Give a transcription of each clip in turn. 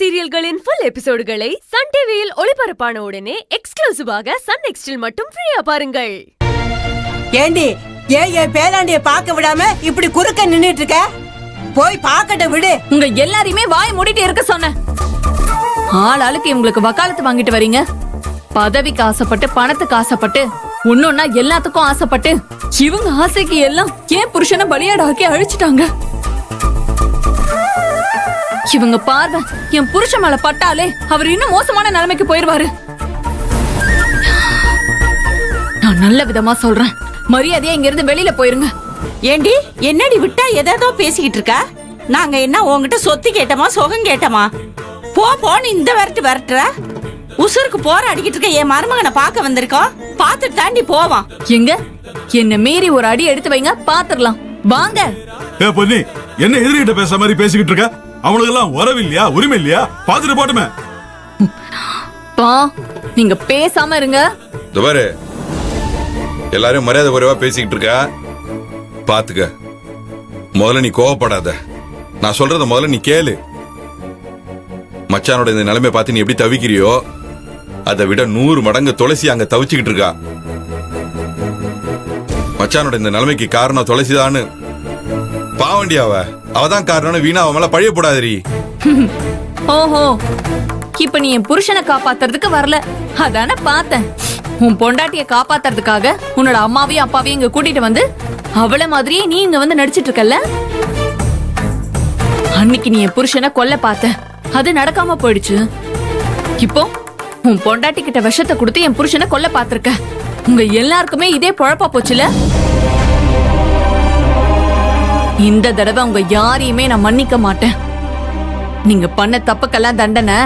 சீரியல்களின் full எபிசோடுகளை Sun டிவியில் ஒளிபரப்பான உடனே எக்ஸ்க்ளூசிவாக சன் நெக்ஸ்டில் மட்டும் ஃப்ரீயா பாருங்கள். ஏண்டி ஏன் பேராண்டிய பார்க்க விடாம இப்படி குறுக்க நின்னுட்டு இருக்க? போய் பாக்கட்ட விடு. உங்க எல்லாரையுமே வாய் மூடிட்டு இருக்க சொன்ன. ஆளாளுக்கு இவங்களுக்கு வக்காலத்து வாங்கிட்டு வரீங்க. பதவிக்கு ஆசைப்பட்டு பணத்துக்கு ஆசைப்பட்டு ஒன்னொன்னா எல்லாத்துக்கும் ஆசைப்பட்டு இவங்க ஆசைக்கு எல்லாம் ஏன் புருஷனை பலியாடாக்கி அழிச்சிட்டாங்க. இவங்க பார்வை என் புருஷன் மேல பட்டாலே அவர் இன்னும் மோசமான நிலைமைக்கு போயிருவாரு. நான் நல்ல விதமா சொல்றேன், மரியாதையா இங்க இருந்து வெளியில போயிருங்க. ஏண்டி என்னடி விட்டா எதோ பேசிக்கிட்டு இருக்க? நாங்க என்ன உங்ககிட்ட சொத்து கேட்டமா சுகம் கேட்டமா? போன்னு இந்த விரட்டுற. உசுருக்கு போராடிக்கிட்டு இருக்க என் மருமகனை பார்க்க வந்திருக்கோம். பார்த்துட்டு தாண்டி போவான். எங்க என்ன மீறி ஒரு அடி எடுத்து வைங்க, பாத்துரலாம். வாங்க. பொன்னி, என்ன எதிரிகிட்ட பேச மாதிரி பேசிக்கிட்டு இருக்க? அவனுக்கு எல்லாம் உறவு இல்லையா, உரிமை இல்லையா? பாத்துட்டு போட்டுமே. பா, நீங்க பேசாம இருங்க. பாரு, எல்லாரும் மரியாதை குறைவா பேசிக்கிட்டு இருக்க. பாத்துக்க, முதல்ல நீ கோவப்படாத. நான் சொல்றத முதல்ல நீ கேளு. மச்சானோட இந்த நிலைமை பார்த்து நீ எப்படி தவிக்கிறியோ அதை விட 100 மடங்கு துளசி அங்க தவிச்சுக்கிட்டு இருக்கா. மச்சானோட இந்த நிலைமைக்கு காரணம் துளசிதான்னு பாவண்டியாவ அவதான் காரணம். வீணா அவன் மேல பழைய போடாதீ. ஓஹோ, இப்ப நீ என் புருஷனை காப்பாத்துறதுக்கு வரல அதான பார்த்தேன். உன் பொண்டாட்டிய காப்பாத்துறதுக்காக உன்னோட அம்மாவையும் அப்பாவையும் இங்க கூட்டிட்டு வந்து அவள மாதிரியே நீ இங்க வந்து நடிச்சிட்டு இருக்கல்ல. அன்னைக்கு நீ என் புருஷனை கொல்ல பார்த்த, அது நடக்காம போயிடுச்சு. இப்போ உன் பொண்டாட்டி கிட்ட விஷத்தை கொடுத்து என் புருஷனை கொல்ல பாத்திருக்க. உங்க எல்லாருக்குமே இதே பொழப்பா போச்சுல. இந்த தடவை உங்க யாரையுமே நான் மன்னிக்க மாட்டேன். நீங்க பண்ண தப்புக்கெல்லாம் தண்டனை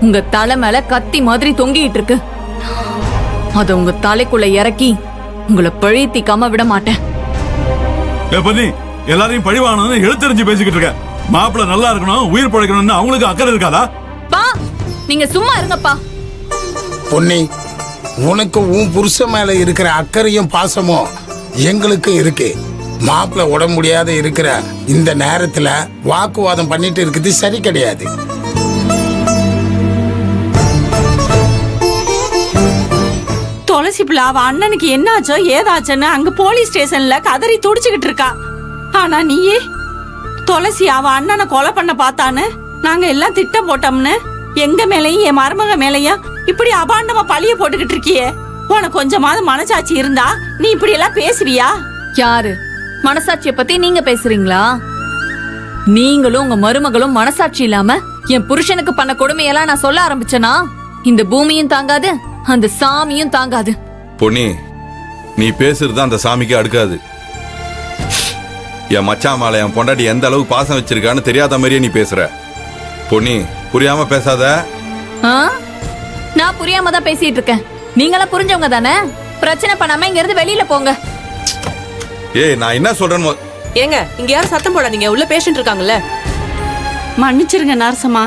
உங்க தலை மேல கத்தி மாதிரி தொங்கிட்டு இருக்கு. அத உங்க தலைக்குள்ள இறக்கி உங்களை பழித்திக்காம விட மாட்டேன். எல்லாரையும் பழி வாங்கணும்னு எழுத்தறிஞ்சு பேசிக்கிட்டு இருக்க. மாப்பிள்ள நல்லா இருக்கணும், உயிர் பழைக்கணும்னு அவங்களுக்கு அக்கறை இருக்காதா? பா, நீங்க சும்மா இருங்கப்பா. பொன்னி, உனக்கு உன் புருஷன் மேல இருக்கிற அக்கறையும் பாசமும் எங்களுக்கு இருக்கு. மாப்பிள்ள உடம்பு முடியாத இருக்கிற இந்த நேரத்துல வாக்குவாதம் பண்ணிட்டு இருக்குது சரி கிடையாது. துளசி பிள்ளை அவ அண்ணனுக்கு என்னாச்சோ ஏதாச்சோன்னு அங்க போலீஸ் ஸ்டேஷன்ல கதறி துடிச்சுக்கிட்டு இருக்கா. ஆனா நீயே துளசி அவ அண்ணனை கொலை பண்ண பார்த்தான்னு நாங்க எல்லாம் திட்டம் போட்டோம்னு எங்க மேலையும் என் மருமக மேலையும் இப்படி அபாண்டமா பழிய போட்டுக்கிட்டு இருக்கியே. உனக்கு கொஞ்சமாவது மனசாட்சி இருந்தா நீ இப்படி எல்லாம் பேசுவியா? யாரு மனசாட்சிய பத்தி நீங்க பேசுறீங்களா? நீங்களும் உங்க மருமகளும் மனசாட்சி இல்லாம என் புருஷனுக்கு பண்ண கொடுமையெல்லாம் நான் சொல்ல ஆரம்பிச்சனா இந்த பூமியும் தாங்காது, அந்த சாமியும் தாங்காது. பொன்னி, நீ பேசுறது அந்த சாமிக்கு அடுக்காது. என் மச்சான் மேல என் பொண்டாட்டி எந்த அளவு பாசம் வச்சிருக்கான்னு தெரியாத மாதிரியே நீ பேசுற. பொன்னி, புரியாம பேசாத. நான் புரியாம தான் பேசிட்டு இருக்கேன். நீங்களாம் புரிஞ்சவங்க தானே? பிரச்சனை பண்ணாம இங்க இருந்து வெளியில போங்க. ஏய், நான் என்ன சொல்றேன்னு ஏங்க, இங்க யாரும் சத்தம் போடாதீங்க, உள்ள பேஷண்ட் இருக்காங்கல்ல. மன்னிச்சிருங்க நரசம்மா,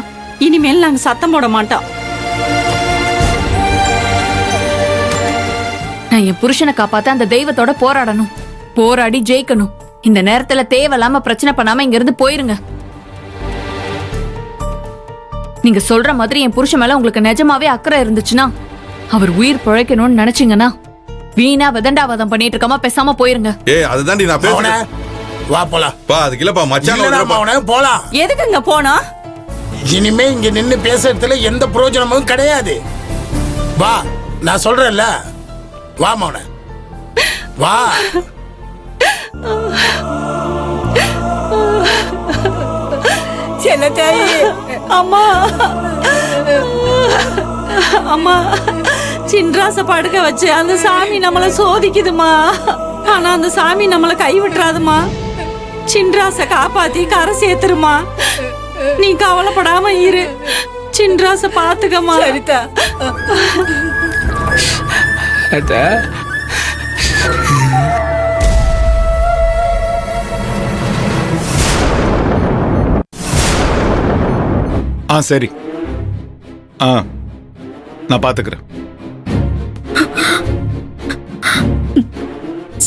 இனிமேல் நாங்க சத்தம் போட மாட்டோம். நான் என் புருஷனை காப்பாத்த அந்த தெய்வத்தோட போராடணும், போராடி ஜெயிக்கணும். இந்த நேரத்துல தேவையில்லாம பிரச்சனை பண்ணாம இங்க இருந்து போயிருங்க. நீங்க சொல்ற மாதிரி என் புருஷன் மேல உங்களுக்கு நிஜமாவே அக்கறை இருந்துச்சுன்னா, அவர் உயிர் பிழைக்கணும்னு நினைச்சீங்கன்னா வீணா விதண்டாவாதம் பண்ணிட்டு இருக்காம பேசாம போயிருங்க. ஏய், அதுதான்டி நான் பேசுறேன். வா போலாம். பா, அதுக்கு இல்லப்பா மச்சான் போலாம். எதுக்குங்க போனா? இனிமே இங்க நின்னு பேசுறதுல எந்த பிரயோஜனமும் கிடையாது. வா, நான் சொல்றேன்ல. வா மௌன, வா. செல்லத்தாயி, அம்மா அம்மா, சின்ராச படுக்க வச்சு அந்த சாமி நம்மள சோதிக்குதுமா. ஆனா அந்த சாமி நம்மள கைவிட்டுறாதுமா. சின்ராச காப்பாத்தி கரை சேர்த்துருமா. நீ கவலைப்படாம இரு. சின்ராச பாத்துக்கமா. சரிதா. சரி, நான் பாத்துக்கிறேன்.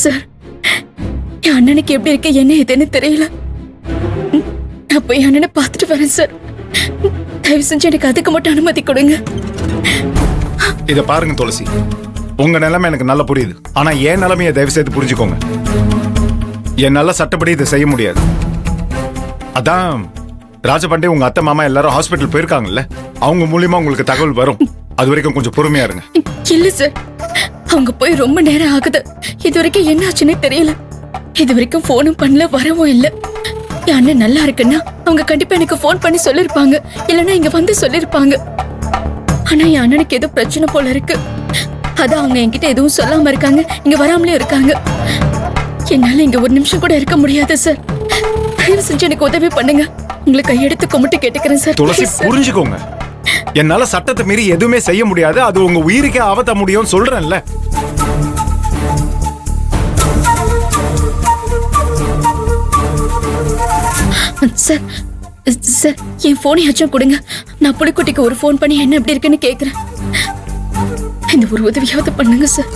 சார், என் அண்ணனுக்கு எப்படி இருக்க என்ன ஏதுன்னு தெரியல. நான் போய் அண்ணனை பார்த்துட்டு வரேன் சார். தயவு செஞ்சு எனக்கு அதுக்கு மட்டும் அனுமதி கொடுங்க. இத பாருங்க துளசி, உங்க நிலைமை எனக்கு நல்லா புரியுது. ஆனா என் நிலைமையை தயவு செய்து புரிஞ்சுக்கோங்க. என்னால சட்டப்படி இதை செய்ய முடியாது. அதான் ராஜபாண்டே உங்க அத்தை மாமா எல்லாரும் ஹாஸ்பிட்டல் போயிருக்காங்கல்ல, அவங்க மூலியமா உங்களுக்கு தகவல் வரும். அது வரைக்கும் கொஞ்சம் பொறுமையா இருங்க. இல்ல சார், அவங்க போய் ரொம்ப நேரம் ஆகுது. இது வரைக்கும் என்ன ஆச்சுன்னே தெரியல. இது வரைக்கும் போனும் பண்ணல, வரவும் இல்ல. என் அண்ணன் நல்லா இருக்குன்னா அவங்க கண்டிப்பா எனக்கு போன் பண்ணி சொல்லிருப்பாங்க, இல்லன்னா இங்க வந்து சொல்லிருப்பாங்க. ஆனா என் அண்ணனுக்கு ஏதோ பிரச்சனை போல இருக்கு. அதான் அவங்க என்கிட்ட எதுவும் சொல்லாம இருக்காங்க, இங்க வராமலே இருக்காங்க. என்னால இங்க ஒரு நிமிஷம் கூட இருக்க முடியாது சார். தயவு செஞ்சு எனக்கு உதவி பண்ணுங்க. உங்களை கையெடுத்து கும்பிட்டு கேட்டுக்கிறேன் சார். துளசி புரிஞ்சுக்கோங்க, என்னால சட்டத்தை மீறி எதுவுமே செய்ய முடியாது. அது உங்க உயிருக்கே ஆபத்த முடியும் சொல்றேன்ல. சார் சார், என் போனையாச்சும் கொடுங்க. நான் புலிக்குட்டிக்கு ஒரு போன் பண்ணி என்ன எப்படி இருக்குன்னு கேக்குறேன். இந்த ஒரு உதவியாவது பண்ணுங்க சார்.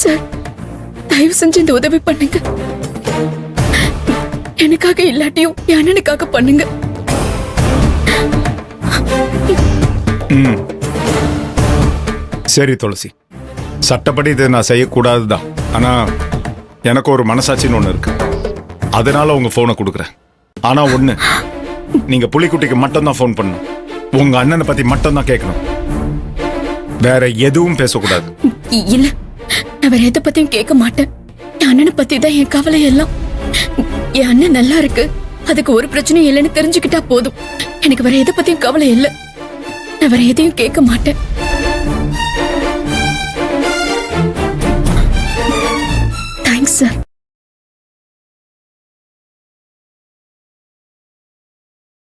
சார், தயவு செஞ்சு இந்த உதவி பண்ணுங்க. எனக்காக இல்லாட்டியும் என் அண்ணனுக்காக பண்ணுங்க. சரி துளசி, சட்டப்படி இதை நான் செய்யக்கூடாதுதான். ஆனா எனக்கு ஒரு மனசாட்சின்னு ஒண்ணு இருக்கு. அதனால உங்க போனை கொடுக்குறேன். ஆனா ஒண்ணு, நீங்க புலிக்குட்டிக்கு மட்டும் தான் போன் பண்ணணும். உங்க அண்ணனை பத்தி மட்டும் தான் கேட்கணும். வேற எதுவும் பேசக்கூடாது. இல்ல, நான் வேற எதை பத்தியும் கேட்க மாட்டேன். என் அண்ணனை பத்தி தான் என் கவலை எல்லாம். என் அண்ணன் நல்லா இருக்கு, அதுக்கு ஒரு பிரச்சனையும் இல்லைன்னு தெரிஞ்சுக்கிட்டா போதும். எனக்கு வேற எதை பத்தியும் கவலை இல்லை. நான் வேற எதையும் கேட்க மாட்டேன்.